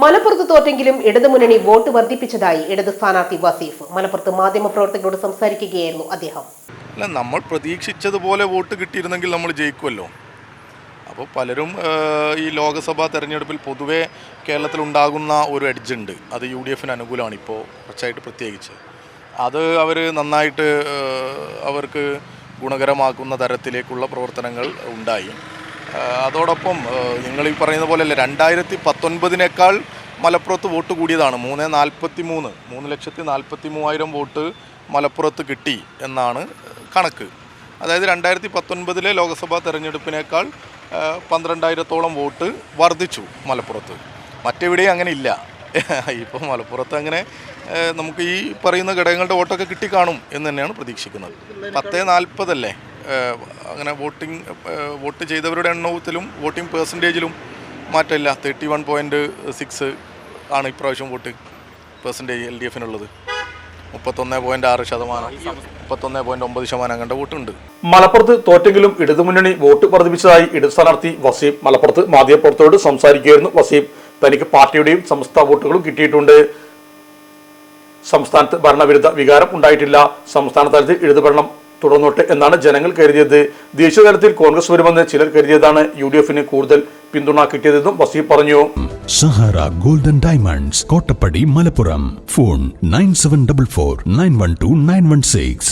മലപ്പുറത്ത് തോറ്റെങ്കിലും ഇടതുമുന്നണി വോട്ട് വർദ്ധിപ്പിച്ചതായി ഇടത് സ്ഥാനാർത്ഥി വസീഫ്. മലപ്പുറത്ത് മാധ്യമപ്രവർത്തകരോട് സംസാരിക്കുകയായിരുന്നു അദ്ദേഹം. അല്ല, നമ്മൾ പ്രതീക്ഷിച്ചതുപോലെ വോട്ട് കിട്ടിയിരുന്നെങ്കിൽ നമ്മൾ ജയിക്കുമല്ലോ. അപ്പോൾ പലരും ഈ ലോക്സഭാ തെരഞ്ഞെടുപ്പിൽ പൊതുവേ കേരളത്തിലുണ്ടാകുന്ന ഒരു എഡ്ജുണ്ട്, അത് UDF അനുകൂലമാണ്. ഇപ്പോൾ കുറച്ചായിട്ട് പ്രത്യേകിച്ച് അത് അവർ നന്നായിട്ട് അവർക്ക് ഗുണകരമാക്കുന്ന തരത്തിലേക്കുള്ള പ്രവർത്തനങ്ങൾ ഉണ്ടായി. അതോടൊപ്പം നിങ്ങൾ ഈ പറയുന്ന പോലെയല്ല, 2019 മലപ്പുറത്ത് വോട്ട് കൂടിയതാണ്. 3,43,000 വോട്ട് മലപ്പുറത്ത് കിട്ടി എന്നാണ് കണക്ക്. അതായത് 2019 ലോക്സഭാ തെരഞ്ഞെടുപ്പിനേക്കാൾ 12,000-ഓളം വോട്ട് വർദ്ധിച്ചു മലപ്പുറത്ത്. മറ്റെവിടെയും അങ്ങനെ ഇല്ല. ഇപ്പോൾ മലപ്പുറത്ത് അങ്ങനെ നമുക്ക് ഈ പറയുന്ന ഘടകങ്ങളുടെ വോട്ടൊക്കെ കിട്ടിക്കാണും എന്ന് തന്നെയാണ് പ്രതീക്ഷിക്കുന്നത്. 10-40 അല്ലേ അങ്ങനെ വോട്ട് ചെയ്തവരുടെ എണ്ണത്തിലും വോട്ടിംഗ് പെർസെൻറ്റേജിലും മാറ്റമില്ല. 31.6 ആണ് ഇപ്രാവശ്യം വോട്ട് പെർസെൻറ്റേജ് LDFനുള്ളത്. 31.6%, 31.9% കണ്ട വോട്ടുണ്ട്. മലപ്പുറത്ത് തോറ്റെങ്കിലും ഇടതുമുന്നണി വോട്ട് വർദ്ധിപ്പിച്ചതായി ഇടത് സ്ഥാനാർത്ഥി വസീം മലപ്പുറത്ത് മാധ്യമപ്രവർത്തകരോട് സംസാരിക്കുകയായിരുന്നു. വസീം, തനിക്ക് പാർട്ടിയുടെയും സമസ്ത വോട്ടുകളും കിട്ടിയിട്ടുണ്ട്. സംസ്ഥാനത്ത് ഭരണവിരുദ്ധ വികാരം ഉണ്ടായിട്ടില്ല. സംസ്ഥാന തലത്തിൽ ഇടതുഭരണം തുടർന്നോട്ടെ എന്നാണ് ജനങ്ങൾ കരുതിയത്. ദേശീയ തലത്തിൽ കോൺഗ്രസ് വരുമെന്ന് ചിലർ കരുതിയതാണ് UDFന് കൂടുതൽ പിന്തുണ കിട്ടിയതെന്നും വസീം പറഞ്ഞു. Sahara golden diamonds, Kottappadi, Malappuram. Phone 9744 912 916.